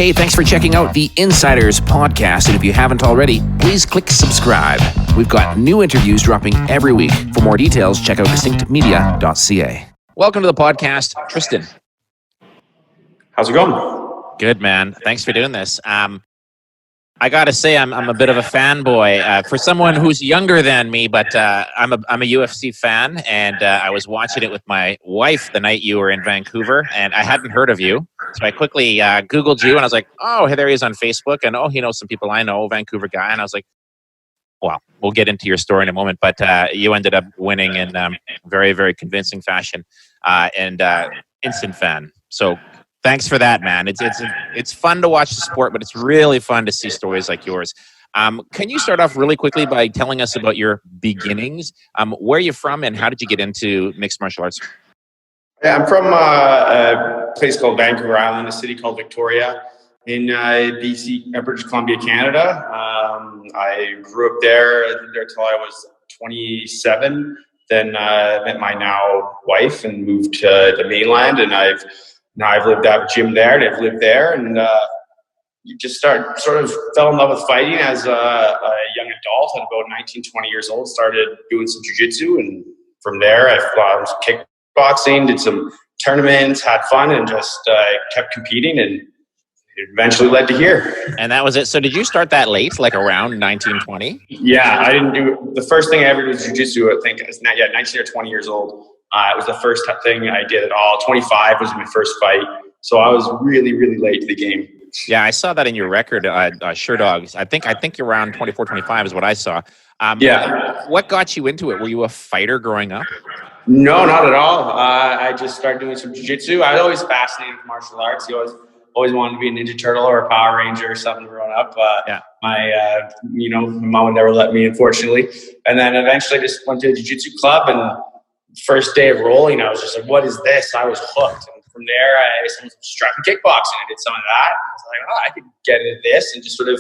Hey, thanks for checking out the Insiders podcast. And if you haven't already, please click subscribe. We've got new interviews dropping every week. For more details, check out distinctmedia.ca. Welcome to the podcast, Tristan. How's it going? Good, man. Thanks for doing this. I got to say, I'm a bit of a fanboy for someone who's younger than me, but I'm a UFC fan, and I was watching it with my wife the night you were in Vancouver, and I hadn't heard of you. So I quickly Googled you, and I was like, oh, there he is on Facebook, and he knows some people I know, Vancouver guy, and I was like, well, we'll get into your story in a moment, but you ended up winning in very, very convincing fashion, and instant fan. So thanks for that, man. It's fun to watch the sport, but it's really fun to see stories like yours. Can you start off really quickly by telling us about your beginnings? Where are you from, and how did you get into mixed martial arts? Yeah, I'm from a place called Vancouver Island, a city called Victoria in BC, British Columbia, Canada. I grew up there until I was 27. Then met my now wife and moved to the mainland, and I've lived at a gym there, and I've lived there, and you just sort of fell in love with fighting as a young adult. At about 19, 20 years old, started doing some jiu-jitsu, and from there I was kickboxing, did some tournaments, had fun, and just kept competing, and it eventually led to here. And that was it. So did you start that late, like around 19, 20? Yeah, I didn't do, the first thing I ever did was jiu-jitsu, I think, 19 or 20 years old. It was the first thing I did at all. 25 was my first fight. So I was really, really late to the game. Yeah, I saw that in your record, Sure Dogs. I think you're around 24, 25 is what I saw. Yeah. What got you into it? Were you a fighter growing up? No, not at all. I just started doing some jiu-jitsu. I was always fascinated with martial arts. You always wanted to be a Ninja Turtle or a Power Ranger or something growing up. My mom would never let me, unfortunately. And then eventually I just went to a jiu-jitsu club, and first day of rolling, I was just like, what is this? I was hooked. And from there, I struck in kickboxing. I did some of that. I was like, I could get into this, and just sort of,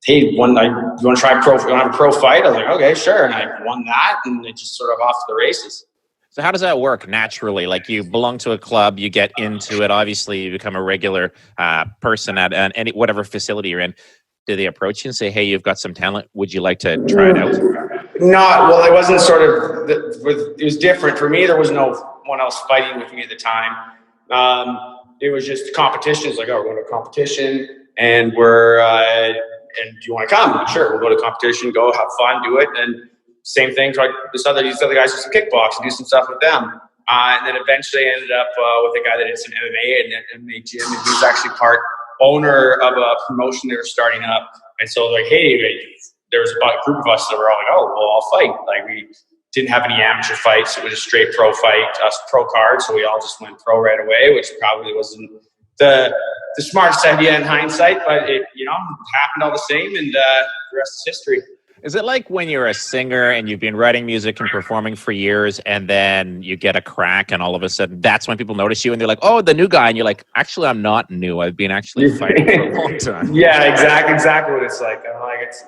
hey, you want to try you want to have a pro fight? I was like, okay, sure. And I won that, and it just sort of off to the races. So how does that work naturally? Like, you belong to a club, you get into it. Obviously, you become a regular person at any whatever facility you're in. Do they approach you and say, hey, you've got some talent. Would you like to try it out? Well, it wasn't sort of, it was different. For me, there was no one else fighting with me at the time. It was just competitions. Like, we're going to a competition, and and do you want to come? Sure, we'll go to competition, go have fun, do it. And same thing, try these other guys do some kickboxing, do some stuff with them. And then eventually I ended up with a guy that did some MMA and an MMA gym, and he was actually part owner of a promotion they were starting up. And so like, hey, there was a group of us that were all like, oh, well, I'll fight. Like, we didn't have any amateur fights. It was a straight pro fight, us pro card. So we all just went pro right away, which probably wasn't the smartest idea in hindsight, but it happened all the same, and the rest is history. Is it like when you're a singer and you've been writing music and performing for years, and then you get a crack, and all of a sudden that's when people notice you, and they're like, oh, the new guy, and you're like, actually, I'm not new. I've been actually fighting for a long time. Yeah, exactly what it's like. I'm like, it's,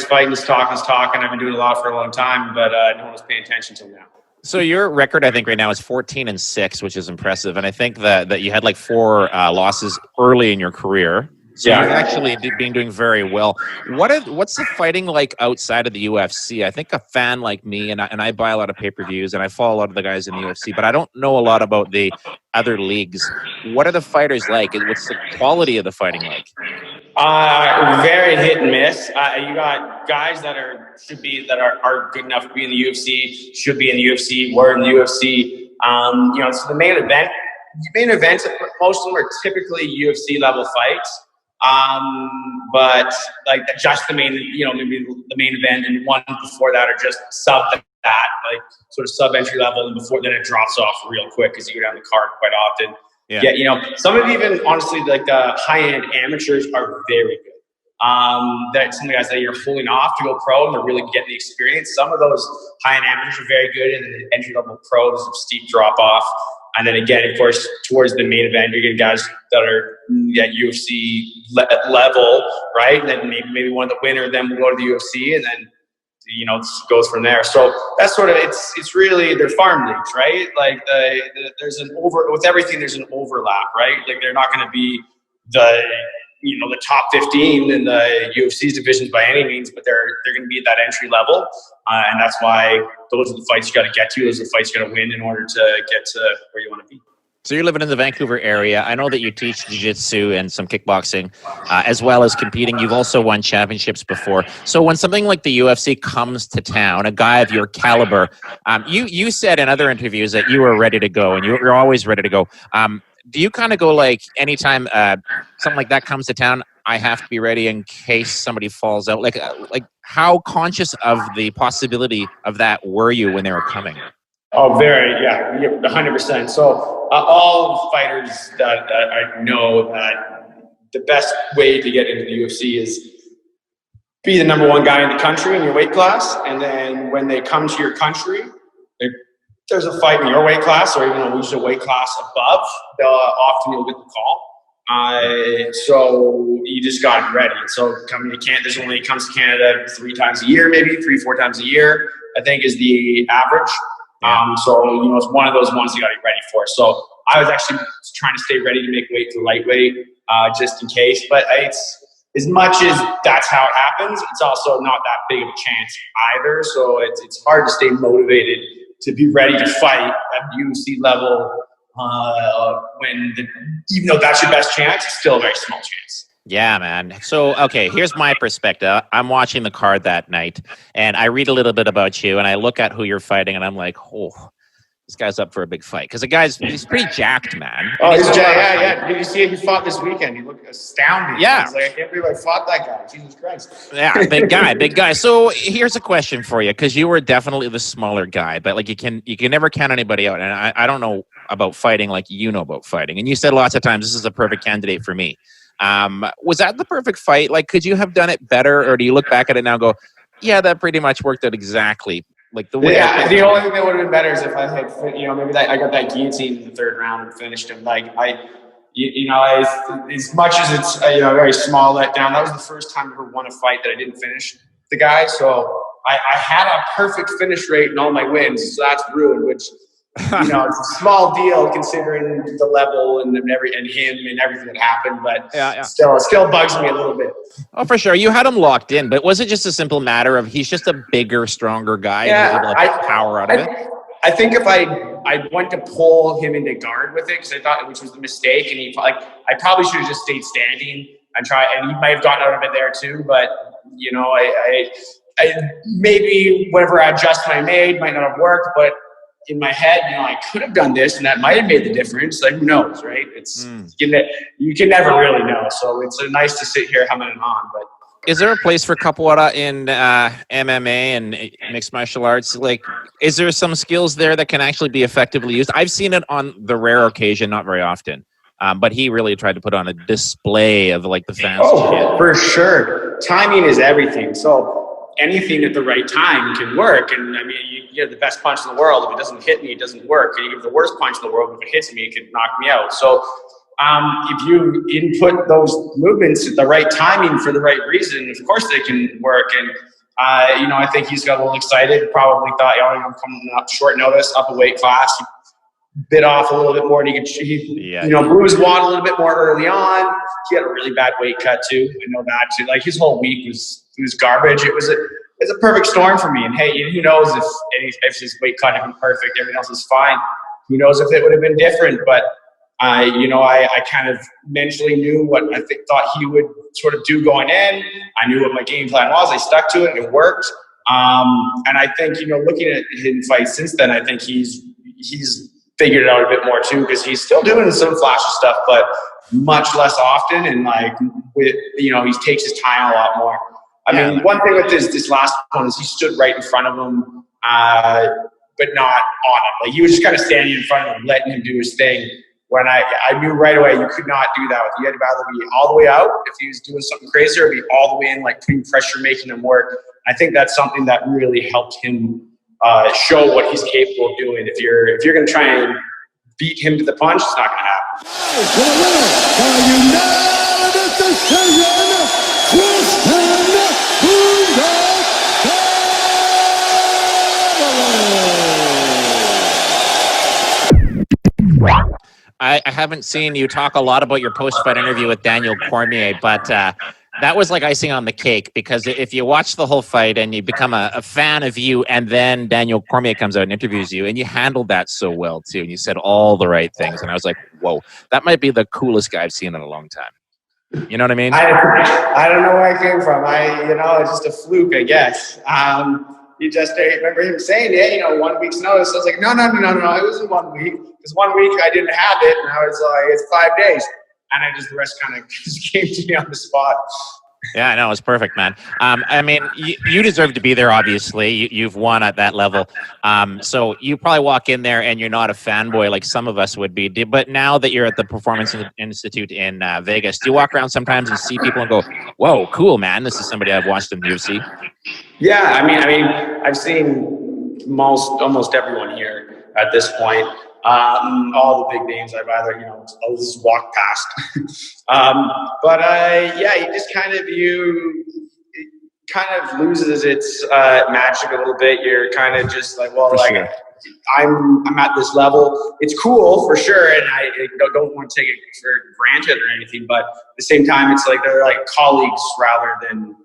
fighting's talking. I've been doing a lot for a long time, but no one was paying attention till now. So your record, I think, right now is 14-6, which is impressive. And I think that you had like 4 losses early in your career. So you're actually doing very well. What's the fighting like outside of the UFC? I think a fan like me, and I buy a lot of pay-per-views, and I follow a lot of the guys in the UFC, but I don't know a lot about the other leagues. What are the fighters like? What's the quality of the fighting like? Very hit and miss. You got guys that are good enough to be in the UFC, should be in the UFC, were in the UFC. So the main events, most of them are typically UFC level fights. But like just the main, maybe the main event and one before that are just sub that, like sort of sub entry level, and then it drops off real quick because you go down the card quite often. Yeah, some of even honestly like the high end amateurs are very good. That some of the guys that you're pulling off to go pro, and they're really getting the experience. Some of those high end amateurs are very good, and then the entry level pro is a steep drop off. And then again, of course, towards the main event, you're getting guys that are at UFC level, right? And then maybe one of the winner then will go to the UFC, and then goes from there. So that's sort of, it's really, they're farm leagues, right? Like there's with everything, there's an overlap, right? Like they're not going to be the top 15 in the UFC's divisions by any means, but they're going to be at that entry level. And that's why those are the fights you got to get to. Those are the fights you got to win in order to get to where you want to be. So you're living in the Vancouver area. I know that you teach jiu-jitsu and some kickboxing, as well as competing. You've also won championships before. So when something like the UFC comes to town, a guy of your caliber, you said in other interviews that you were ready to go, and you're always ready to go. Do you kind of go like anytime something like that comes to town, I have to be ready in case somebody falls out? Like how conscious of the possibility of that were you when they were coming? Oh, very, yeah, 100%. So all fighters that I know that the best way to get into the UFC is be the number one guy in the country in your weight class. And then when they come to your country, if there's a fight in your weight class or even a weight class above, often you'll get the call. So you just got to be ready. So coming to Canada, comes to Canada 3 times a year, maybe 3-4 times a year, I think is the average. So, it's one of those ones you got to be ready for. So I was actually trying to stay ready to make weight to lightweight, just in case. But it's, as much as that's how it happens, it's also not that big of a chance either. So it's hard to stay motivated to be ready to fight at UFC level even though that's your best chance, it's still a very small chance. Yeah, man. So, okay, here's my perspective. I'm watching the card that night, and I read a little bit about you, and I look at who you're fighting, and I'm like, oh, this guy's up for a big fight. Because he's pretty jacked, man. Oh, he's jacked. Yeah. Did you see it? He fought this weekend. He looked astounding. Yeah. He's like, I can't believe I fought that guy. Jesus Christ. Yeah, big guy. So here's a question for you, because you were definitely the smaller guy, but like you can never count anybody out. And I don't know about fighting like you know about fighting. And you said lots of times, this is a perfect candidate for me. Was that the perfect fight? Like, could you have done it better, or do you look back at it now and go, yeah, that pretty much worked out exacly like the way? Yeah, the only thing that would have been better is if I had, maybe I got that guillotine in the 3rd round and finished him. Like as much as it's a very small letdown, that was the first time I ever won a fight that I didn't finish the guy. So I had a perfect finish rate in all my wins, so that's ruined, which. It's a small deal considering the level and him and everything that happened, but still bugs me a little bit. Oh, for sure. You had him locked in, but was it just a simple matter of he's just a bigger, stronger guy? Yeah, and able to power out of it? I think if I went to pull him into guard with it, because I thought, which was the mistake, and I probably should have just stayed standing and tried, and he might have gotten out of it there too, but I maybe whatever adjustment I made might not have worked, but in my head, I could have done this, and that might have made the difference. Like, who knows, right? You can never really know. So it's nice to sit here humming it on. But is there a place for capoeira in MMA and mixed martial arts? Like, is there some skills there that can actually be effectively used? I've seen it on the rare occasion, not very often. But he really tried to put on a display of like the fans. Oh, for sure. Timing is everything. So anything at the right time can work. And I mean, you have the best punch in the world. If it doesn't hit me, it doesn't work. And you give the worst punch in the world. If it hits me, it could knock me out. So if you input those movements at the right timing for the right reason, of course they can work. And, I think he's got a little excited. Probably thought, I'm coming up short notice, up a weight class. He bit off a little bit more. And he bruised Watt a little bit more early on. He had a really bad weight cut too. I know that too. Like his whole week was garbage. It was a perfect storm for me. And hey, who knows if his weight cut had been perfect, everything else is fine. Who knows if it would have been different? But I kind of mentally knew what I thought he would sort of do going in. I knew what my game plan was. I stuck to it. It worked. And I think looking at him fight since then, I think he's figured it out a bit more too, because he's still doing some flashy stuff, but much less often. And he takes his time a lot more. I mean, one thing with this last one is he stood right in front of him, but not on him. Like he was just kind of standing in front of him, letting him do his thing. When I knew right away you could not do that with him. You had to either be all the way out if he was doing something crazy, or be all the way in, like putting pressure, making him work. I think that's something that really helped him show what he's capable of doing. If you're going to try and beat him to the punch, it's not going to happen. haven't seen you talk a lot about your post-fight interview with Daniel Cormier, but that was like icing on the cake, because if you watch the whole fight and you become a fan of you, and then Daniel Cormier comes out and interviews you, and you handled that so well too, and you said all the right things, and I was like, whoa, that might be the coolest guy I've seen in a long time. You know what I mean? I don't know where I came from. It's just a fluke, I guess. I remember him saying, yeah, 1 week's notice. I was like, no, it wasn't 1 week. Because 1 week I didn't have it, and I was like, it's 5 days. And the rest kind of just came to me on the spot. Yeah, I know. It's perfect, man. I mean, you deserve to be there, obviously. You've won at that level. So you probably walk in there and you're not a fanboy like some of us would be. But now that you're at the Performance Institute in Vegas, do you walk around sometimes and see people and go, whoa, cool, man, this is somebody I've watched in the UFC? Yeah, I mean, I've seen almost everyone here at this point. All the big names I've either, I'll just walk past. You just it kind of loses its magic a little bit. You're kind of just like, well, sure. I'm at this level. It's cool for sure, and I don't want to take it for granted or anything. But at the same time, it's like they're like colleagues rather than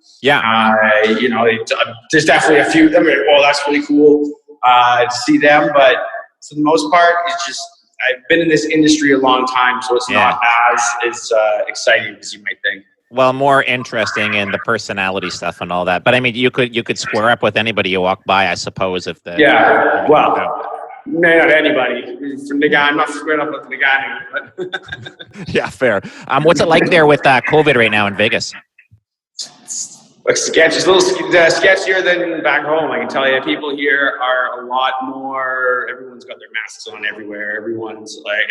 there's definitely a few of them. Well, that's really cool to see them, but for the most part, it's just I've been in this industry a long time, so it's not as exciting as you might think. Well, more interesting in the personality stuff and all that. But I mean, you could square up with anybody you walk by, I suppose, if the no, not anybody. From the guy, I'm not squaring up with the guy. But yeah, fair. What's it like there with COVID right now in Vegas? Like sketch, it's a little sketchier than back home. I can tell you, people here are a lot more. Everyone's got their masks on everywhere. Everyone's like,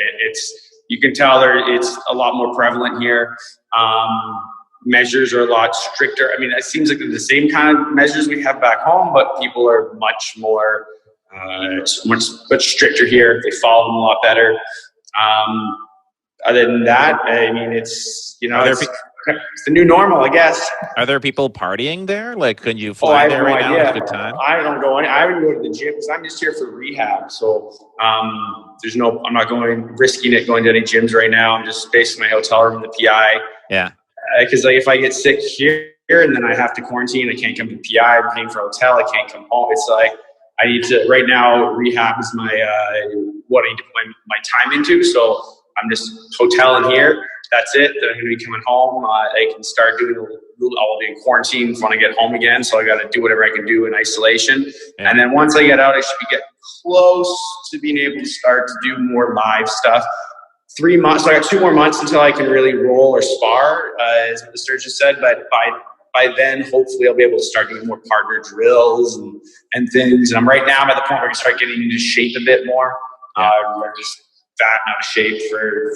you can tell it's a lot more prevalent here. Measures are a lot stricter. I mean, it seems like they're the same kind of measures we have back home, but people are much more, much stricter here. They follow them a lot better. Other than that, I mean, it's it's the new normal, I guess. Are there people partying there? Like, can you fly there right now? Have a good time? I don't go. I don't go to the gym because I'm just here for rehab. So I'm not risking it going to any gyms right now. I'm just basically my hotel room in the PI. Yeah. Because if I get sick here and then I have to quarantine, I can't come to the PI. I'm paying for a hotel. I can't come home. It's like I need to. Right now, rehab is my what I need to put my time into. So I'm just hoteling here. That's it. Then I'm going to be coming home. I can start doing I'll be in quarantine when I get home again. So I got to do whatever I can do in isolation. Yeah. And then once I get out, I should be getting close to being able to start to do more live stuff. 3 months. So I got 2 more months until I can really roll or spar, as the surgeon said. But by then, hopefully, I'll be able to start doing more partner drills and things. And I'm right now at the point where I can start getting into shape a bit more. I'm just fat and out of shape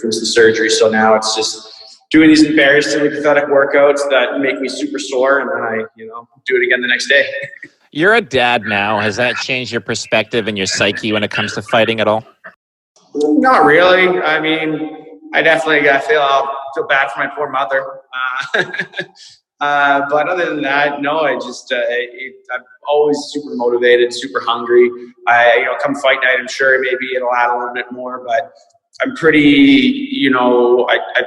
from the surgery. So now it's just doing these embarrassingly pathetic workouts that make me super sore, and then I, do it again the next day. You're a dad now. Has that changed your perspective and your psyche when it comes to fighting at all? Not really. I mean, I definitely feel bad for my poor mother. But other than that, no, I'm always super motivated, super hungry. Come fight night, I'm sure maybe it'll add a little bit more, but I'm pretty, I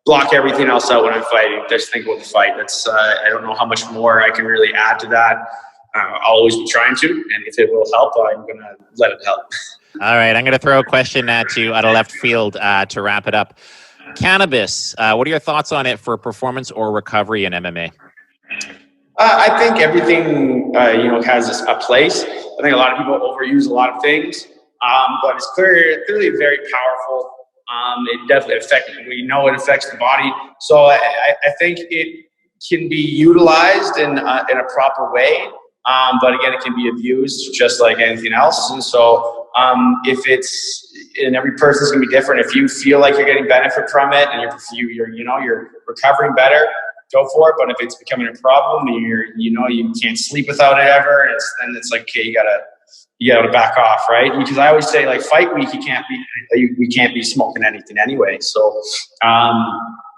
block everything else out when I'm fighting. Just think about the fight. That's, I don't know how much more I can really add to that. I'll always be trying to, and if it will help, I'm going to let it help. All right. I'm going to throw a question at you out of left field to wrap it up. Cannabis, what are your thoughts on it for performance or recovery in MMA? I think everything, has a place. I think a lot of people overuse a lot of things, but it's clearly very powerful. It definitely it affects the body. So I think it can be utilized in a proper way. But again, it can be abused just like anything else. And so and every person's gonna be different. If you feel like you're getting benefit from it and you're recovering better, go for it. But if it's becoming a problem and you can't sleep without it ever, then it's like, okay, you gotta back off, right? Because I always say, like, fight week, we can't be smoking anything anyway. So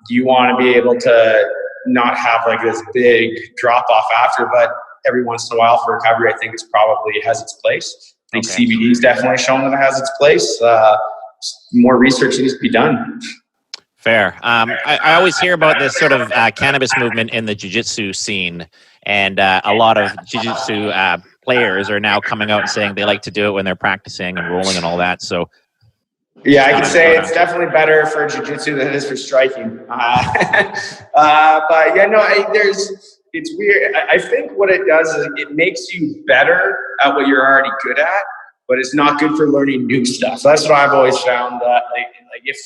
you want to be able to not have like this big drop off after, but every once in a while for recovery, I think it has its place. I think CBD is definitely shown that it has its place. more research needs to be done. Fair. I always hear about this sort of cannabis movement in the jiu-jitsu scene, and a lot of jiu-jitsu players are now coming out and saying they like to do it when they're practicing and rolling and all that. So, yeah, I can say it's definitely better for jiu-jitsu than it is for striking. But yeah, no, it's weird. I think what it does is it makes you better at what you're already good at, but it's not good for learning new stuff. So that's what I've always found. Like if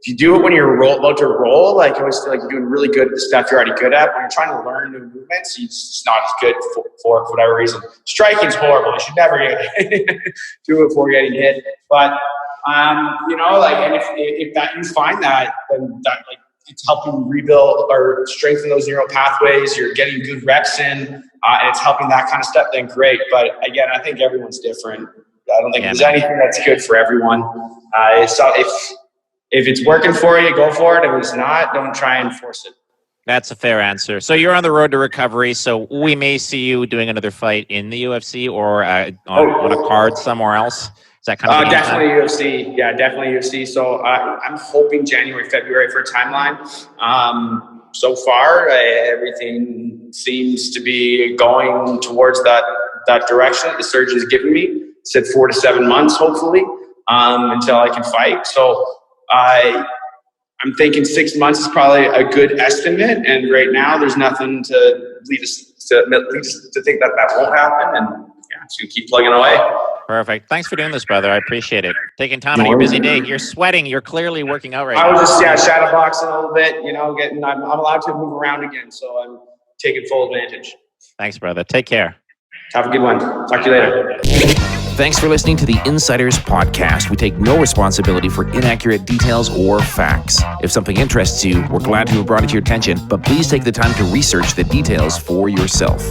you do it when you're about to roll, like I always feel like you're doing really good at the stuff you're already good at. When you're trying to learn new movements, it's just not as good for whatever reason. Striking's horrible. You should never do it before getting hit. But like, and if that you find that, then that like it's helping rebuild or strengthen those neural pathways. You're getting good reps in, and it's helping that kind of stuff. Then great. But again, I think everyone's different. I don't think there's anything that's good for everyone. So if it's working for you, go for it. If it's not, don't try and force it. That's a fair answer. So you're on the road to recovery. So we may see you doing another fight in the UFC or on a card somewhere else. Is that kind of definitely UFC? Yeah, definitely UFC. So I'm hoping January, February for a timeline. So far, everything seems to be going towards that direction. The surgeon's given me. It said 4 to 7 months, hopefully, until I can fight. So I'm thinking 6 months is probably a good estimate, and right now there's nothing to lead us to think that won't happen, and yeah, just gonna keep plugging away. Perfect. Thanks for doing this, brother. I appreciate it. Taking time on your busy day. You're sweating. You're clearly working out right now. I was just shadow boxing a little bit, I'm allowed to move around again, so I'm taking full advantage. Thanks, brother. Take care. Have a good one. Talk to you later. Thanks for listening to the Insiders Podcast. We take no responsibility for inaccurate details or facts. If something interests you, we're glad to have brought it to your attention, but please take the time to research the details for yourself.